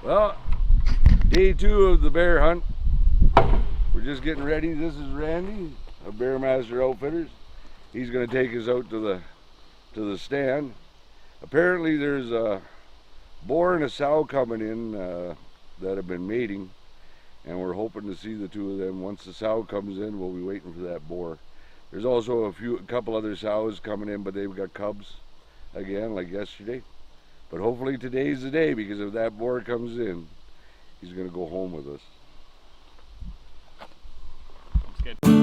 Well, day 2 of the bear hunt. We're just getting ready. This is Randy of Bearmaster Outfitters. He's going to take us out to the stand. Apparently there's a boar and a sow coming in that have been mating, and we're hoping to see the two of them. Once the sow comes in, we'll be waiting for that boar. There's also a couple other sows coming in, but they've got cubs again like yesterday. But hopefully today's the day, because if that boar comes in, he's going to go home with us. That's good.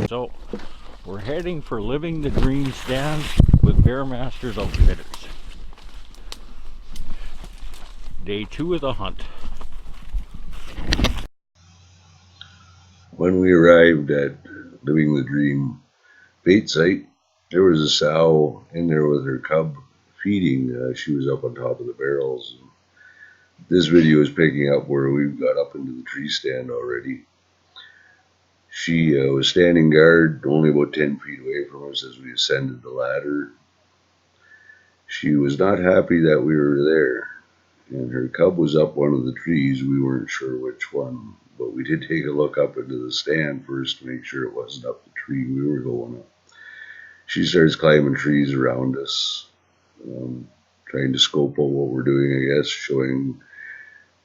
So we're heading for Living the Dream stand with Bearmasters Outfitters. Day 2 of the hunt. When we arrived at Living the Dream bait site, there was a sow in there with her cub feeding. She was up on top of the barrels. This video is picking up where we've got up into the tree stand already. She was standing guard only about 10 feet away from us as we ascended the ladder. She was not happy that we were there, and her cub was up one of the trees. We weren't sure which one, but we did take a look up into the stand first to make sure it wasn't up the tree we were going up. She starts climbing trees around us, trying to scope out what we're doing, I guess, showing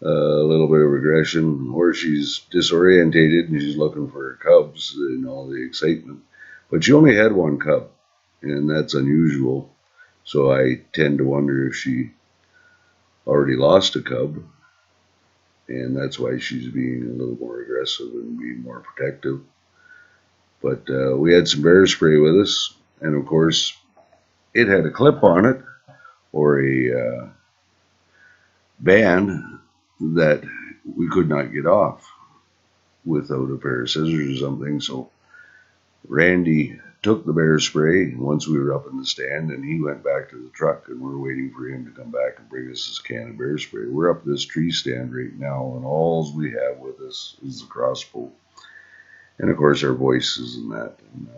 a little bit of aggression, or she's disorientated and she's looking for her cubs and all the excitement. But she only had one cub, and that's unusual. So I tend to wonder if she already lost a cub, and that's why she's being a little more aggressive and being more protective. But we had some bear spray with us, and of course it had a clip on it, or a band that we could not get off without a pair of scissors or something. So Randy took the bear spray once we were up in the stand, and he went back to the truck, and we're waiting for him to come back and bring us this can of bear spray. We're up this tree stand right now, and all we have with us is the crossbow, and of course our voices and that. And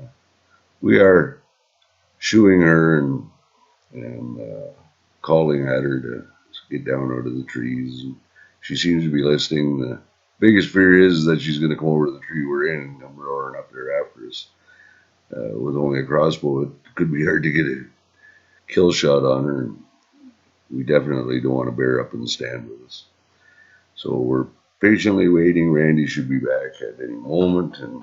we are shooing her and calling at her to get down out of the trees. And she seems to be listening. The biggest fear is that she's going to come over to the tree we're in and come roaring up there after us. With only a crossbow, it could be hard to get a kill shot on her. We definitely don't want a bear up in the stand with us. So we're patiently waiting. Randy should be back at any moment. And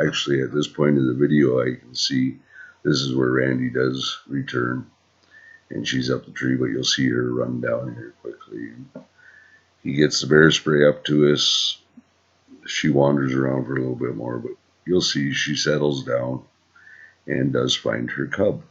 actually, at this point in the video, I can see this is where Randy does return. And she's up the tree, but you'll see her run down here quickly. He gets the bear spray up to us. She wanders around for a little bit more, but you'll see she settles down and does find her cub.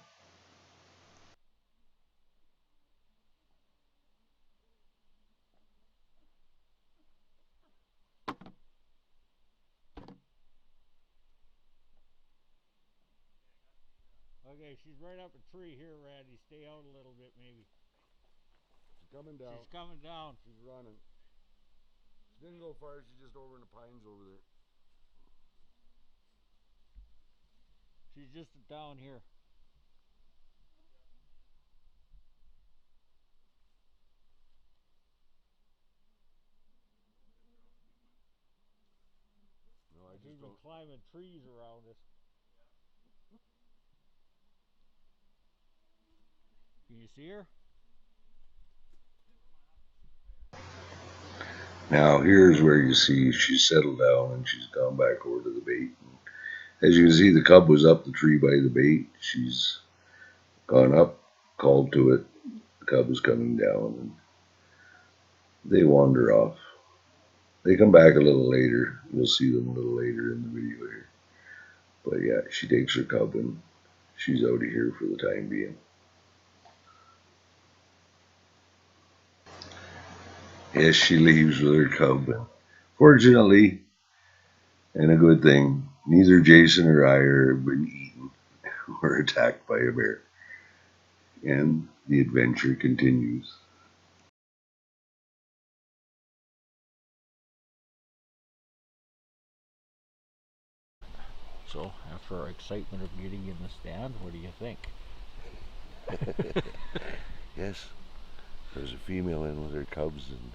Okay, she's right up a tree here, Randy. Stay out a little bit, maybe. She's coming down. She's coming down. She's running. She didn't go far. She's just over in the pines over there. She's just down here. climbing trees around us. Can you see her? Now here's where you see she's settled down and she's gone back over to the bait. As you can see, the cub was up the tree by the bait. She's gone up, called to it. The cub is coming down, and they wander off. They come back a little later. You'll see them a little later in the video here. But yeah, she takes her cub and she's out of here for the time being. Yes, she leaves with her cub. And fortunately, and a good thing, neither Jason or I have been eaten or attacked by a bear. And the adventure continues. So, after our excitement of getting in the stand, what do you think? Yes, there was a female in with her cubs, and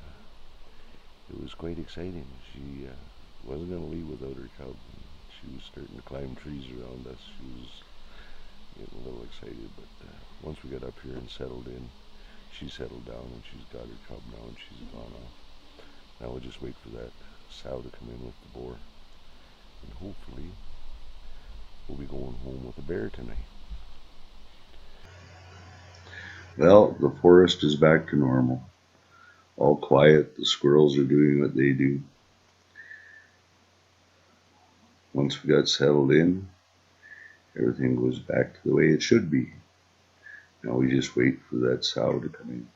it was quite exciting. She wasn't going to leave without her cub. And she was starting to climb trees around us. She was getting a little excited, but once we got up here and settled in, she settled down and she's got her cub now and she's gone off. Now we'll just wait for that sow to come in with the boar, and hopefully we'll be going home with a bear tonight. Well, the forest is back to normal. All quiet. The squirrels are doing what they do. Once we got settled in, everything goes back to the way it should be. Now we just wait for that sow to come in.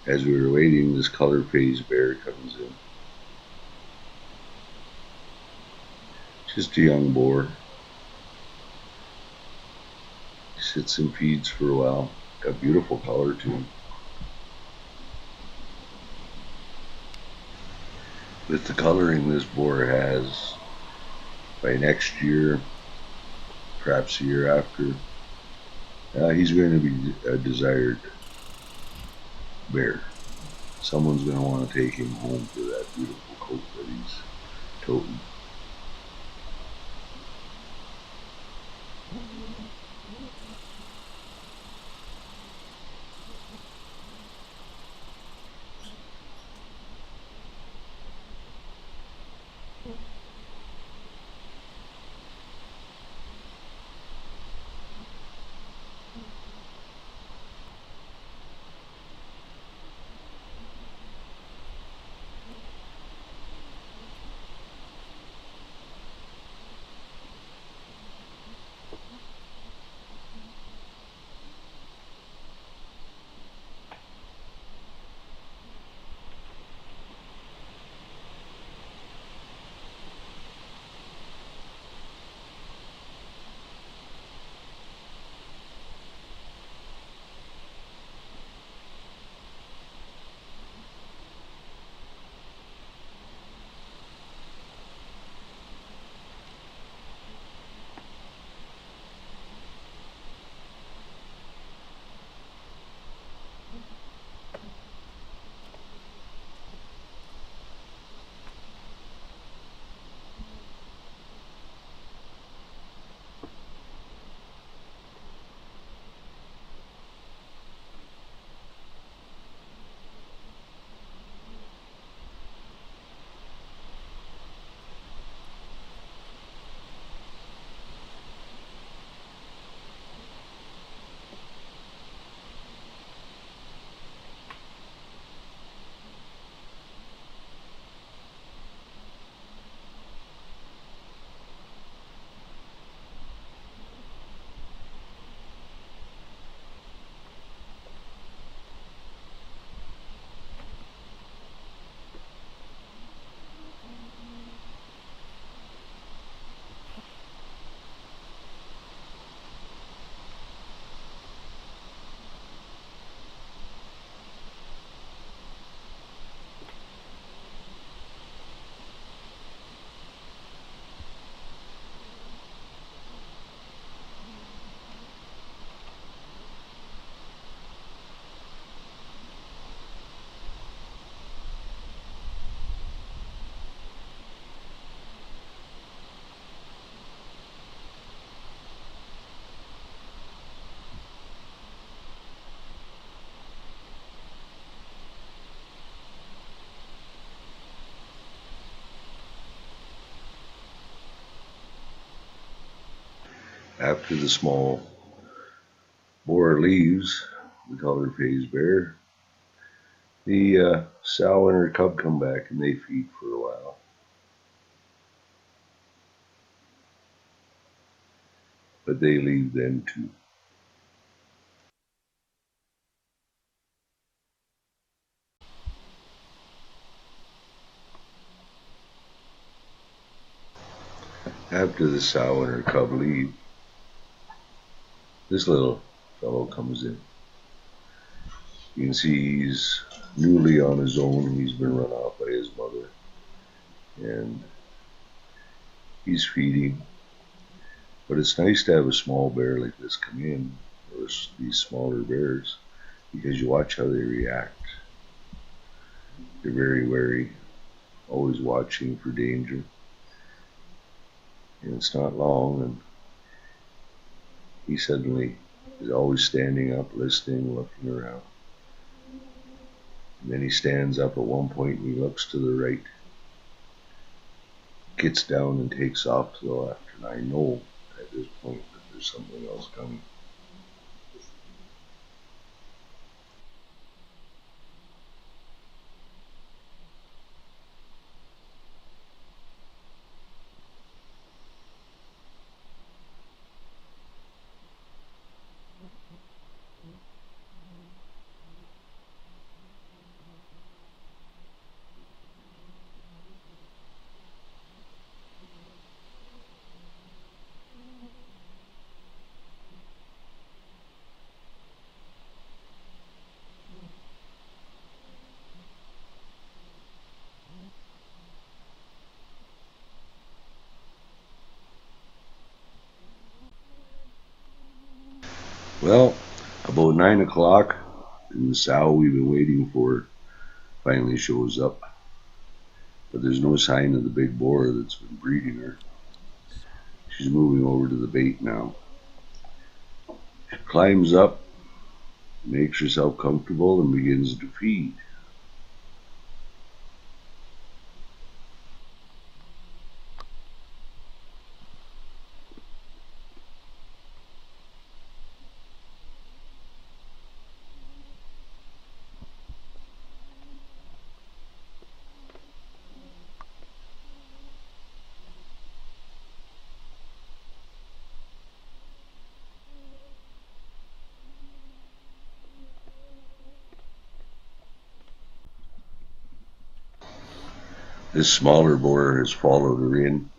As we were waiting, this color phase bear comes in. Just a young boar. He sits and feeds for a while. Got beautiful color to him. With the coloring this boar has, by next year, perhaps a year after, he's going to be a desired bear. Someone's going to want to take him home for that beautiful coat that he's toting. After the small boar leaves, we call her phase bear, the sow and her cub come back and they feed for a while. But they leave then too. After the sow and her cub leave, this little fellow comes in. You can see he's newly on his own. He's been run off by his mother. And he's feeding. But it's nice to have a small bear like this come in, or these smaller bears, because you watch how they react. They're very wary, always watching for danger. And it's not long, and he suddenly is always standing up, listening, looking around. And then he stands up at one point and he looks to the right, gets down and takes off to the left. And I know at this point that there's something else coming. Well, about 9 o'clock, and the sow we've been waiting for finally shows up. But there's no sign of the big boar that's been breeding her. She's moving over to the bait now. She climbs up, makes herself comfortable, and begins to feed. This smaller boar has followed her in,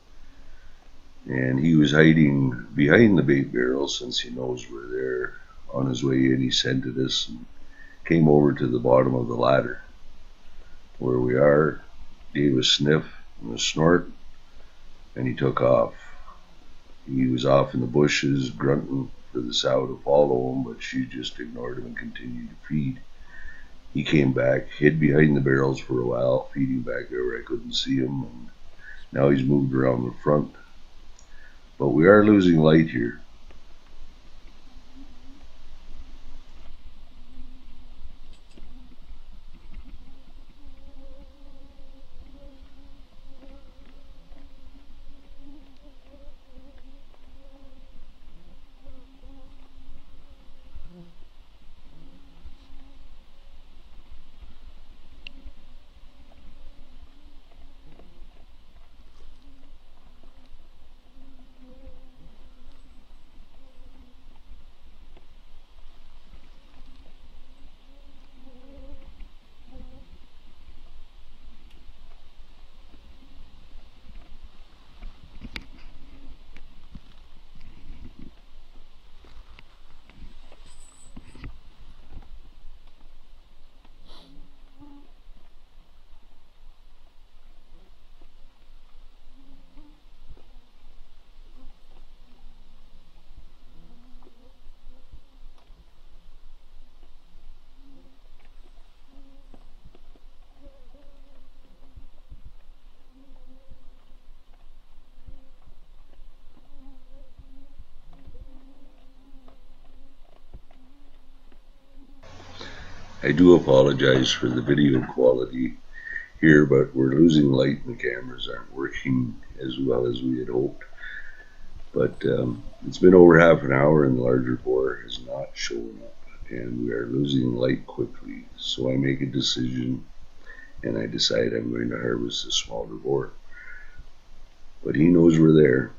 and he was hiding behind the bait barrel since he knows we're there. On his way in, he scented us and came over to the bottom of the ladder where we are, gave a sniff and a snort, and he took off. He was off in the bushes, grunting for the sow to follow him, but she just ignored him and continued to feed. He came back, hid behind the barrels for a while, feeding back there where I couldn't see him, and now he's moved around the front. But we are losing light here. I do apologize for the video quality here, but we're losing light and the cameras aren't working as well as we had hoped. But it's been over half an hour and the larger boar has not shown up, and we are losing light quickly. So I make a decision and I decide I'm going to harvest the smaller boar. But he knows we're there.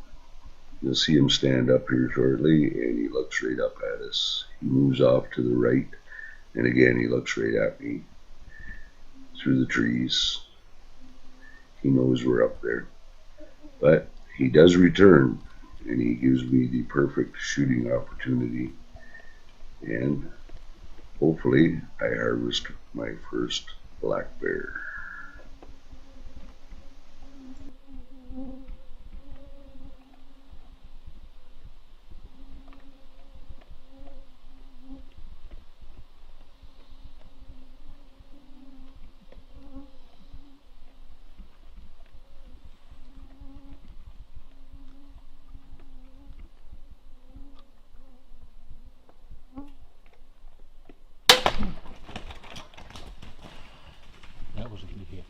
You'll see him stand up here shortly, and he looks right up at us. He moves off to the right, and again he looks right at me through the trees. He knows we're up there. But he does return, and he gives me the perfect shooting opportunity. And hopefully I harvest my first black bear. That was a good hit.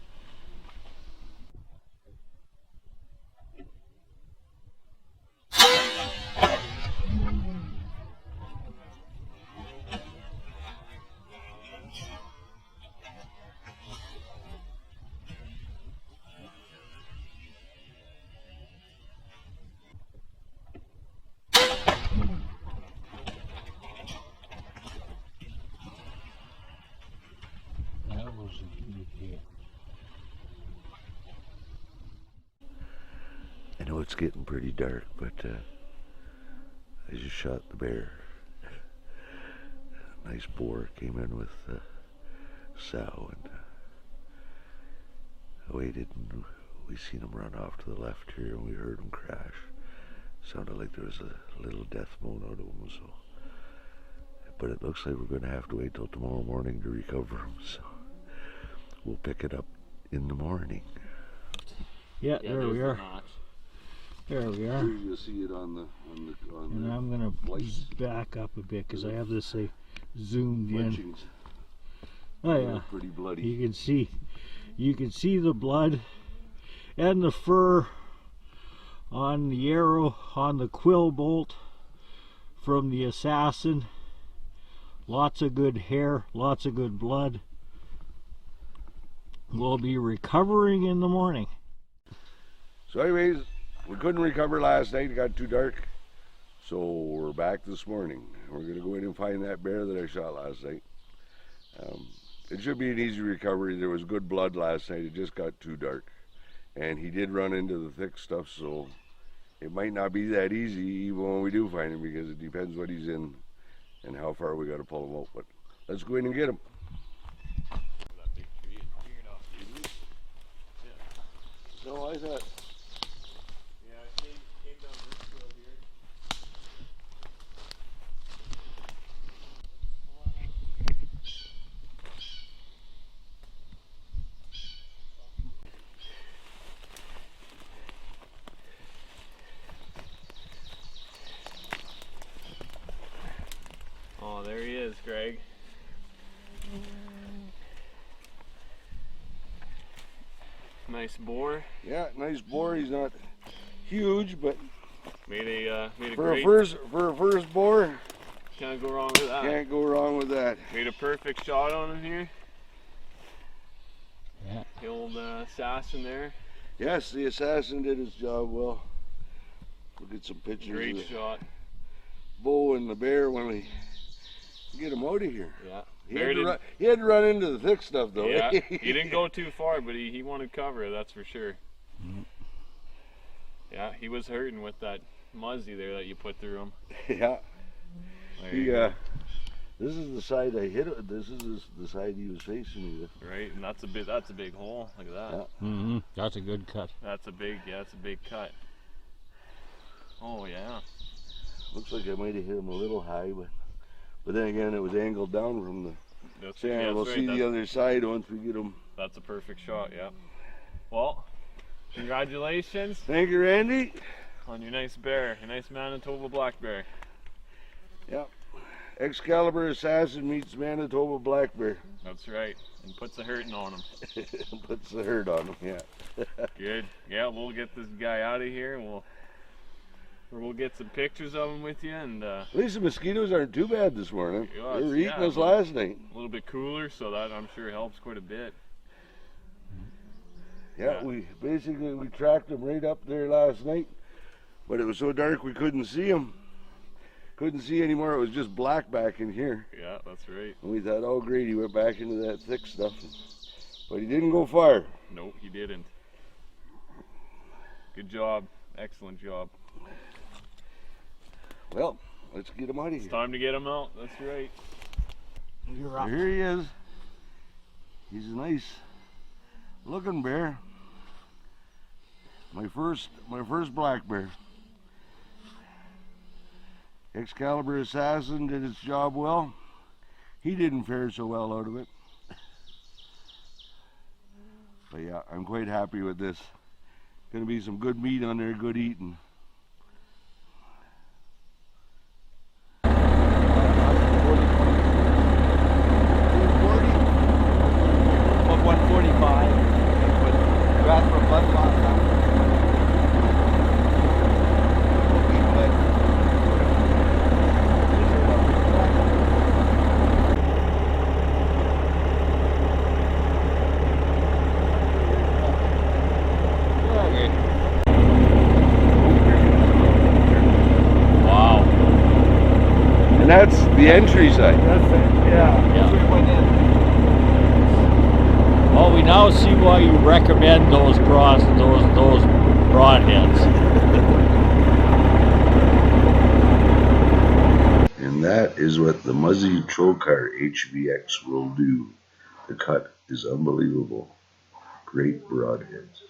That was a good hit. I know it's getting pretty dark, but I just shot the bear. Nice boar came in with sow, and I waited, and we seen him run off to the left here, and we heard him crash. Sounded like there was a little death moan out of him, so. But it looks like we're going to have to wait till tomorrow morning to recover him, so we'll pick it up in the morning. Yeah, there we are. There we are. You'll see it on the And I'm gonna back up a bit because I have this zoomed in. fletchings. Oh yeah, Pretty bloody. you can see the blood and the fur on the arrow, on the quill bolt from the assassin. Lots of good hair, lots of good blood. We'll be recovering in the morning. So anyways, we couldn't recover last night, it got too dark. So we're back this morning. We're gonna go in and find that bear that I shot last night. It should be an easy recovery. There was good blood last night, it just got too dark. And he did run into the thick stuff, so it might not be that easy even when we do find him, because it depends what he's in and how far we gotta pull him out. But let's go in and get him. No, I thought. Yeah, it came down this road here. Oh, there he is, Greg. Nice boar. Yeah, nice boar. He's not huge, but Made a for great. a first boar, Can't go wrong with that. can't go wrong with that. Made a perfect shot on him here. Yeah. The old assassin there. Yes, the assassin did his job well. Look at some pictures Great of the shot. bull and the bear when we get him out of here. Yeah. He had to run into the thick stuff though. Yeah. He didn't go too far, but he wanted cover. That's for sure. Mhm. Yeah, he was hurting with that muzzy there that you put through him. Yeah. There He you go. this is the side I hit it. This is the side he was facing me with. Right, and that's a big hole. Look at that. Yeah. That's a good cut. That's a big cut. Oh yeah. Looks like I might have hit him a little high, but then again it was angled down from the That's, sand. yeah, We'll that's see right. the other side once we get him. That's a perfect shot, yeah. Well, congratulations Thank you, Randy. on your nice bear, your nice Manitoba black bear. Yep. Excalibur Assassin meets Manitoba Black Bear. That's right, and puts a hurting on him. Puts the hurt on him, yeah. Good. Yeah, we'll get this guy out of here, and or we'll get some pictures of them with you, and At least the mosquitoes aren't too bad this morning. Yeah, They were yeah, eating us but- last night. a little bit cooler, so that I'm sure helps quite a bit. Yeah, we tracked them right up there last night, but it was so dark we couldn't see them. Couldn't see anymore. It was just black back in here. Yeah, that's right. And we thought, oh great, he went back into that thick stuff. But he didn't go far. Nope, he didn't. Good job. Excellent job. Well, let's get him out of It's here. time to get him out. That's right. You're So up. here he is. He's a nice looking bear. My first black bear. Excalibur Assassin did its job well. He didn't fare so well out of it. But yeah, I'm quite happy with this. Gonna be some good meat on there, good eating. About 145. But you asked for blood clot. Wow. And that's the entry side. That's it. Yeah. Yeah. We went in. Well, we now see why you recommend those broadheads. And that is what the Muzzy Trocar HVX will do. The cut is unbelievable. Great broadheads.